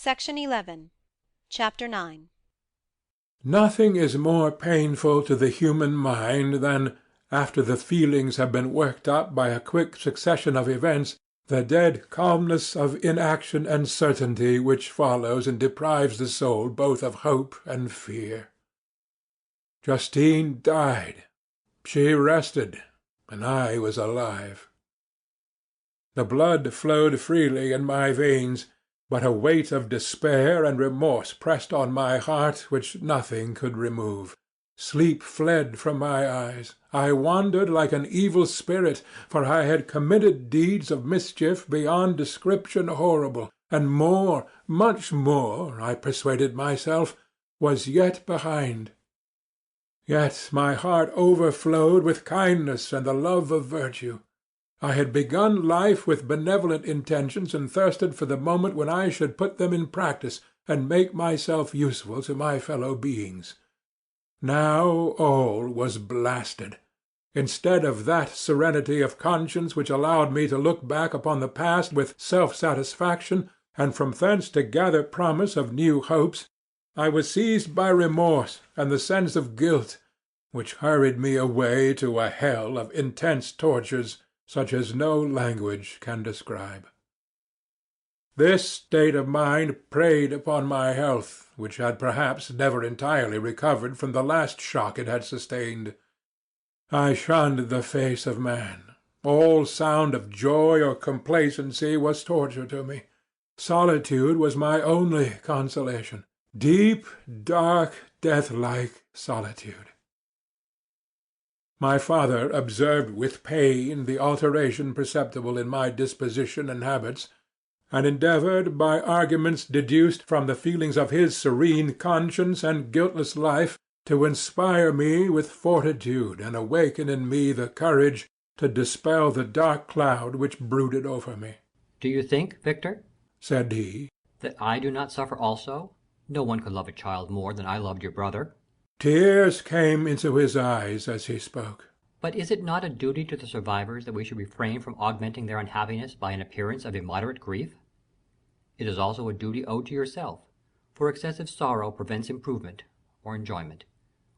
Section 11. Chapter 9. Nothing is more painful to the human mind than, after the feelings have been worked up by a quick succession of events, the dead calmness of inaction and certainty which follows and deprives the soul both of hope and fear. Justine died. She rested, and I was alive. The blood flowed freely in my veins, but a weight of despair and remorse pressed on my heart which nothing could remove. Sleep fled from my eyes. I wandered like an evil spirit, for I had committed deeds of mischief beyond description horrible, and more, much more, I persuaded myself, was yet behind. Yet my heart overflowed with kindness and the love of virtue. I had begun life with benevolent intentions and thirsted for the moment when I should put them in practice and make myself useful to my fellow beings. Now all was blasted. Instead of that serenity of conscience which allowed me to look back upon the past with self-satisfaction, and from thence to gather promise of new hopes, I was seized by remorse and the sense of guilt, which hurried me away to a hell of intense tortures, such as no language can describe. This state of mind preyed upon my health, which had perhaps never entirely recovered from the last shock it had sustained. I shunned the face of man. All sound of joy or complacency was torture to me. Solitude was my only consolation. Deep, dark, death-like solitude. My father observed with pain the alteration perceptible in my disposition and habits, and endeavoured, by arguments deduced from the feelings of his serene conscience and guiltless life, to inspire me with fortitude and awaken in me the courage to dispel the dark cloud which brooded over me. "Do you think, Victor," said he, "that I do not suffer also? No one could love a child more than I loved your brother." Tears came into his eyes as he spoke. "But is it not a duty to the survivors that we should refrain from augmenting their unhappiness by an appearance of immoderate grief? It is also a duty owed to yourself, for excessive sorrow prevents improvement, or enjoyment,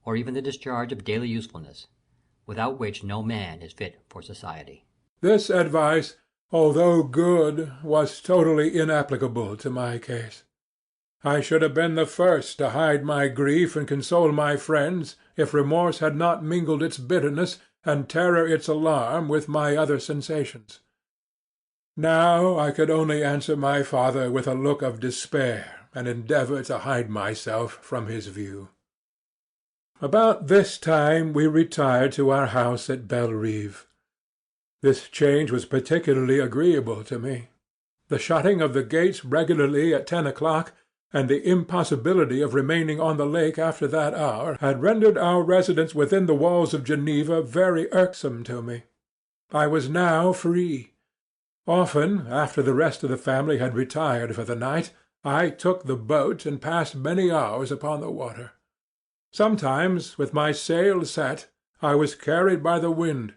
or even the discharge of daily usefulness, without which no man is fit for society." This advice, although good, was totally inapplicable to my case. I should have been the first to hide my grief and console my friends if remorse had not mingled its bitterness and terror its alarm with my other sensations. Now I could only answer my father with a look of despair and endeavour to hide myself from his view. About this time we retired to our house at Bellerive. This change was particularly agreeable to me. The shutting of the gates regularly at 10 o'clock, and the impossibility of remaining on the lake after that hour, had rendered our residence within the walls of Geneva very irksome to me. I was now free. Often, after the rest of the family had retired for the night, I took the boat and passed many hours upon the water. Sometimes, with my sail set, I was carried by the wind,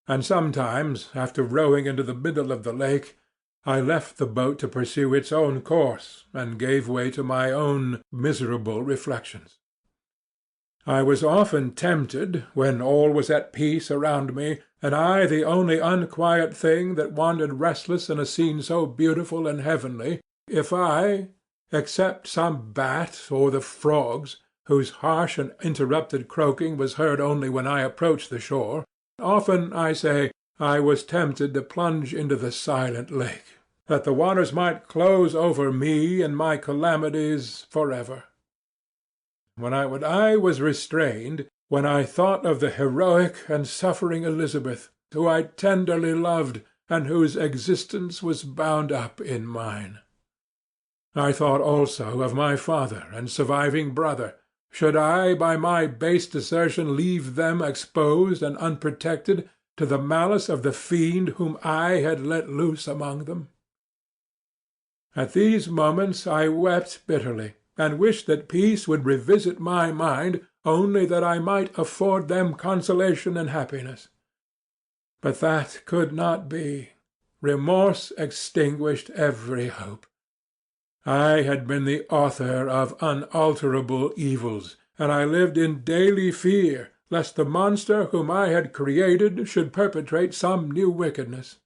and sometimes, after rowing into the middle of the lake, I left the boat to pursue its own course, and gave way to my own miserable reflections. I was often tempted, when all was at peace around me, and I the only unquiet thing that wandered restless in a scene so beautiful and heavenly, if I, except some bat or the frogs, whose harsh and interrupted croaking was heard only when I approached the shore, often, I say, I was tempted to plunge into the silent lake, that the waters might close over me and my calamities forever. When I was restrained, when I thought of the heroic and suffering Elizabeth, who I tenderly loved, and whose existence was bound up in mine. I thought also of my father and surviving brother. Should I by my base desertion leave them exposed and unprotected to the malice of the fiend whom I had let loose among them? At these moments I wept bitterly, and wished that peace would revisit my mind, only that I might afford them consolation and happiness. But that could not be. Remorse extinguished every hope. I had been the author of unalterable evils, and I lived in daily fear lest the monster whom I had created should perpetrate some new wickedness.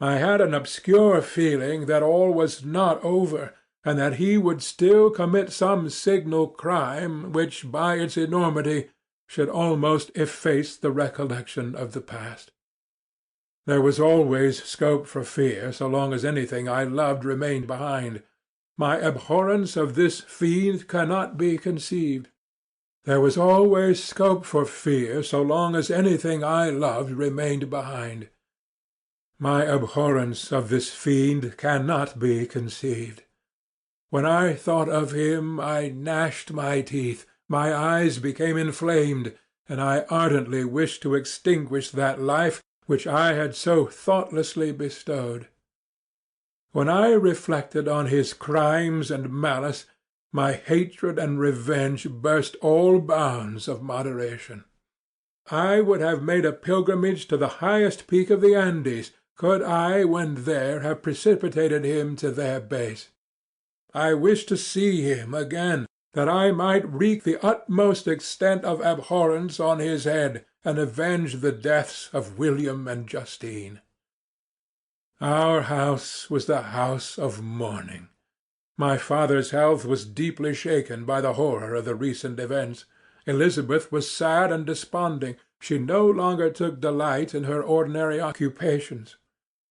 I had an obscure feeling that all was not over, and that he would still commit some signal crime which by its enormity should almost efface the recollection of the past. There was always scope for fear so long as anything I loved remained behind. My abhorrence of this fiend cannot be conceived. There was always scope for fear so long as anything I loved remained behind. My abhorrence of this fiend cannot be conceived. When I thought of him, I gnashed my teeth, my eyes became inflamed, and I ardently wished to extinguish that life which I had so thoughtlessly bestowed. When I reflected on his crimes and malice, my hatred and revenge burst all bounds of moderation. I would have made a pilgrimage to the highest peak of the Andes, could I, when there, have precipitated him to their base. I wished to see him again, that I might wreak the utmost extent of abhorrence on his head, and avenge the deaths of William and Justine. Our house was the house of mourning. My father's health was deeply shaken by the horror of the recent events. Elizabeth was sad and desponding. She no longer took delight in her ordinary occupations.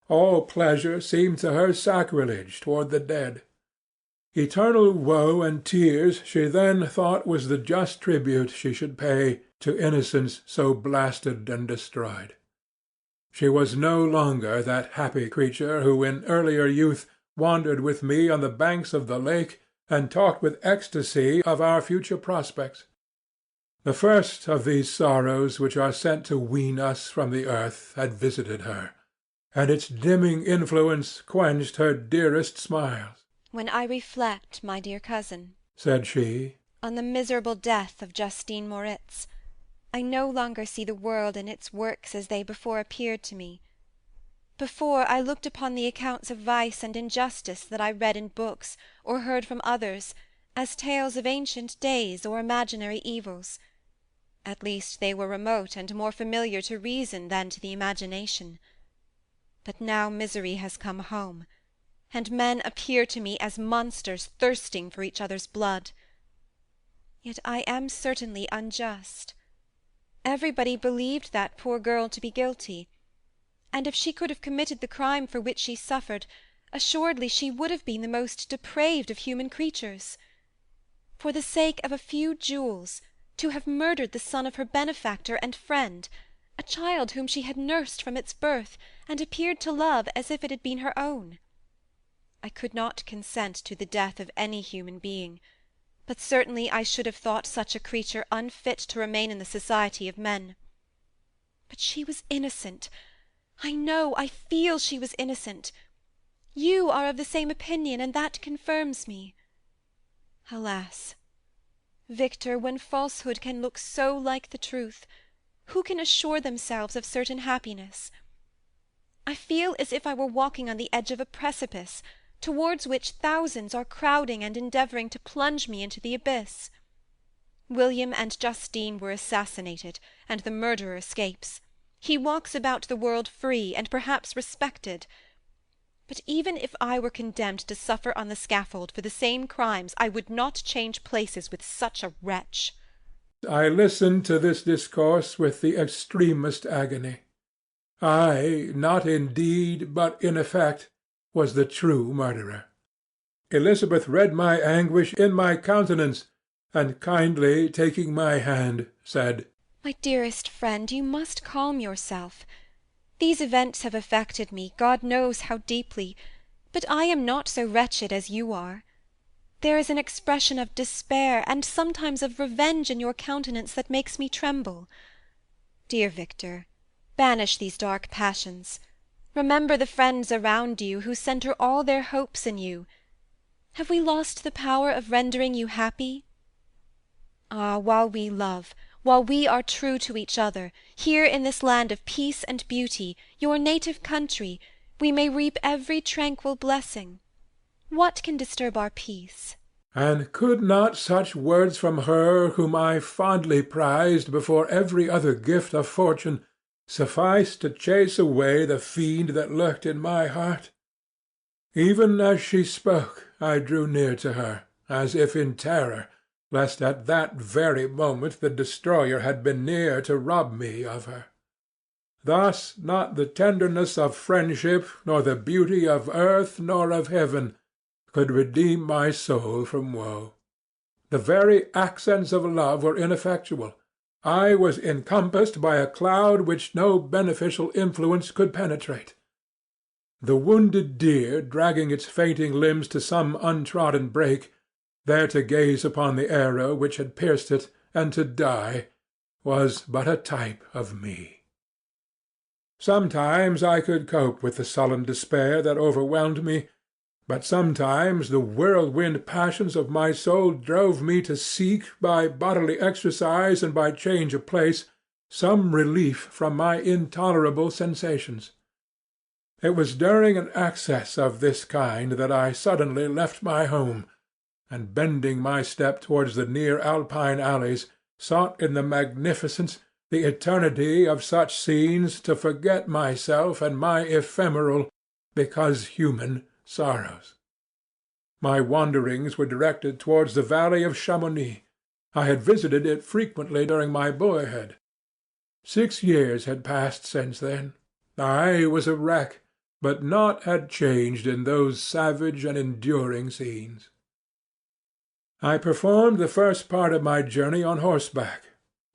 All pleasure seemed to her sacrilege toward the dead. Eternal woe and tears she then thought was the just tribute she should pay to innocence so blasted and destroyed. She was no longer that happy creature who in earlier youth wandered with me on the banks of the lake and talked with ecstasy of our future prospects. The first of these sorrows which are sent to wean us from the earth had visited her, and its dimming influence quenched her dearest smiles. "When I reflect, my dear cousin," said she, "on the miserable death of Justine Moritz, I no longer see the world and its works as they before appeared to me. Before, I looked upon the accounts of vice and injustice that I read in books or heard from others as tales of ancient days or imaginary evils. At least they were remote and more familiar to reason than to the imagination. But now misery has come home, and men appear to me as monsters thirsting for each other's blood. Yet I am certainly unjust. Everybody believed that poor girl to be guilty, and if she could have committed the crime for which she suffered, assuredly she would have been the most depraved of human creatures. For the sake of a few jewels, to have murdered the son of her benefactor and friend, a child whom she had nursed from its birth, and appeared to love as if it had been her own. I could not consent to the death of any human being, but certainly I should have thought such a creature unfit to remain in the society of men. But she was innocent. I know, I feel she was innocent. You are of the same opinion, and that confirms me. Alas! Victor, when falsehood can look so like the truth, who can assure themselves of certain happiness? I feel as if I were walking on the edge of a precipice, towards which thousands are crowding and endeavouring to plunge me into the abyss. William and Justine were assassinated, and the murderer escapes. He walks about the world free, and perhaps respected. But even if I were condemned to suffer on the scaffold for the same crimes, I would not change places with such a wretch." I listened to this discourse with the extremest agony. I, not in deed, but in effect, was the true murderer. Elizabeth read my anguish in my countenance, and kindly taking my hand, said, "My dearest friend, you must calm yourself. These events have affected me, God knows how deeply, but I am not so wretched as you are. There is an expression of despair, and sometimes of revenge in your countenance that makes me tremble. Dear Victor, banish these dark passions. Remember the friends around you, who centre all their hopes in you. Have we lost the power of rendering you happy? Ah, while we love, while we are true to each other, here in this land of peace and beauty, your native country, we may reap every tranquil blessing. What can disturb our peace? And could not such words from her whom I fondly prized before every other gift of fortune suffice to chase away the fiend that lurked in my heart? Even as she spoke, I drew near to her, as if in terror, lest at that very moment the destroyer had been near to rob me of her. Thus not the tenderness of friendship, nor the beauty of earth nor of heaven, could redeem my soul from woe. The very accents of love were ineffectual. I was encompassed by a cloud which no beneficial influence could penetrate. The wounded deer, dragging its fainting limbs to some untrodden brake, there to gaze upon the arrow which had pierced it, and to die, was but a type of me. Sometimes I could cope with the sullen despair that overwhelmed me, but sometimes the whirlwind passions of my soul drove me to seek, by bodily exercise and by change of place, some relief from my intolerable sensations. It was during an access of this kind that I suddenly left my home, and bending my step towards the near Alpine alleys, sought in the magnificence, the eternity of such scenes to forget myself and my ephemeral, because human, sorrows. My wanderings were directed towards the valley of Chamonix. I had visited it frequently during my boyhood. 6 years had passed since then. I was a wreck, but naught had changed in those savage and enduring scenes. I performed the first part of my journey on horseback.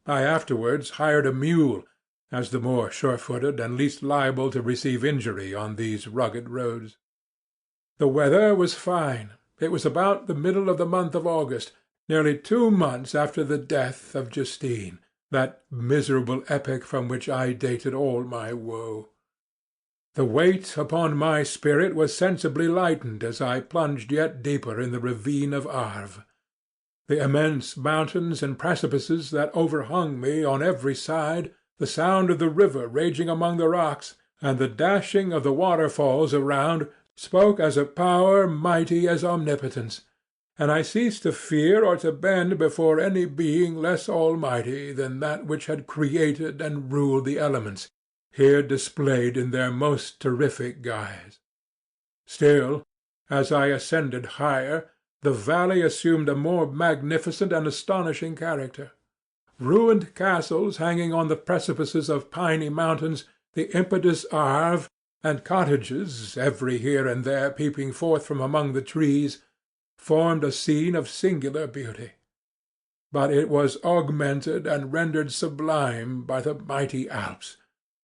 I afterwards hired a mule, as the more sure-footed and least liable to receive injury on these rugged roads. The weather was fine. It was about the middle of the month of August, nearly 2 months after the death of Justine, that miserable epoch from which I dated all my woe. The weight upon my spirit was sensibly lightened as I plunged yet deeper in the ravine of Arve. The immense mountains and precipices that overhung me on every side, the sound of the river raging among the rocks, and the dashing of the waterfalls around, spoke as a power mighty as omnipotence, and I ceased to fear or to bend before any being less almighty than that which had created and ruled the elements, here displayed in their most terrific guise. Still, as I ascended higher, the valley assumed a more magnificent and astonishing character. Ruined castles hanging on the precipices of piny mountains, the impetuous Arve, and cottages, every here and there peeping forth from among the trees, formed a scene of singular beauty. But it was augmented and rendered sublime by the mighty Alps,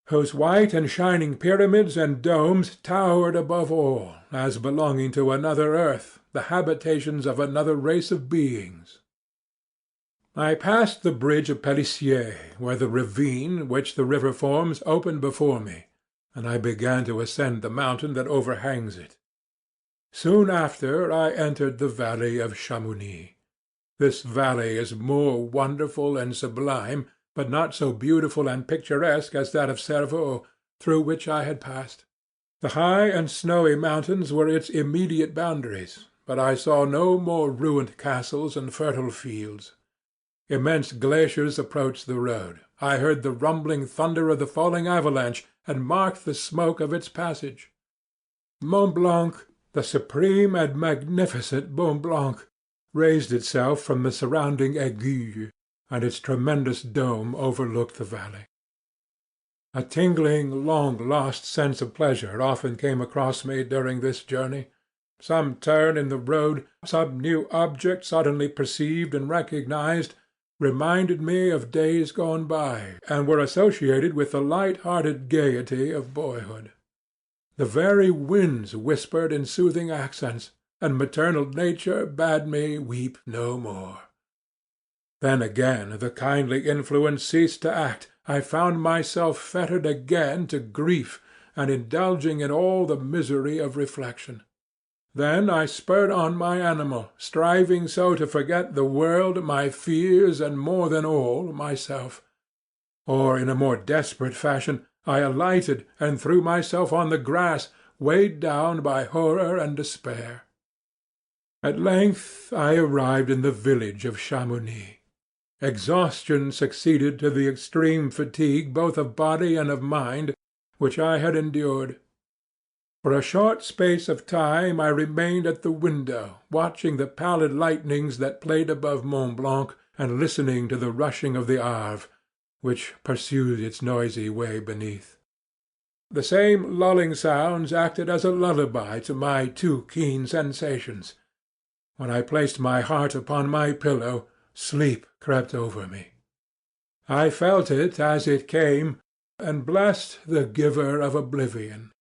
whose white and shining pyramids and domes towered above all, as belonging to another earth, the habitations of another race of beings. I passed the bridge of Pélissier, where the ravine which the river forms opened before me, and I began to ascend the mountain that overhangs it. Soon after I entered the valley of Chamonix. This valley is more wonderful and sublime, but not so beautiful and picturesque as that of Cervaux, through which I had passed. The high and snowy mountains were its immediate boundaries, but I saw no more ruined castles and fertile fields. Immense glaciers approached the road. I heard the rumbling thunder of the falling avalanche, and marked the smoke of its passage. Mont Blanc, the supreme and magnificent Mont Blanc, raised itself from the surrounding aiguilles, and its tremendous dome overlooked the valley. A tingling, long-lost sense of pleasure often came across me during this journey. Some turn in the road, some new object suddenly perceived and recognized, reminded me of days gone by, and were associated with the light-hearted gaiety of boyhood. The very winds whispered in soothing accents, and maternal nature bade me weep no more. Then again the kindly influence ceased to act. I found myself fettered again to grief, and indulging in all the misery of reflection. Then I spurred on my animal, striving so to forget the world, my fears, and more than all, myself. Or in a more desperate fashion, I alighted and threw myself on the grass, weighed down by horror and despair. At length I arrived in the village of Chamonix. Exhaustion succeeded to the extreme fatigue both of body and of mind which I had endured. For a short space of time I remained at the window, watching the pallid lightnings that played above Mont Blanc, and listening to the rushing of the Arve, which pursued its noisy way beneath. The same lulling sounds acted as a lullaby to my too keen sensations. When I placed my heart upon my pillow, sleep crept over me. I felt it as it came, and blessed the giver of oblivion.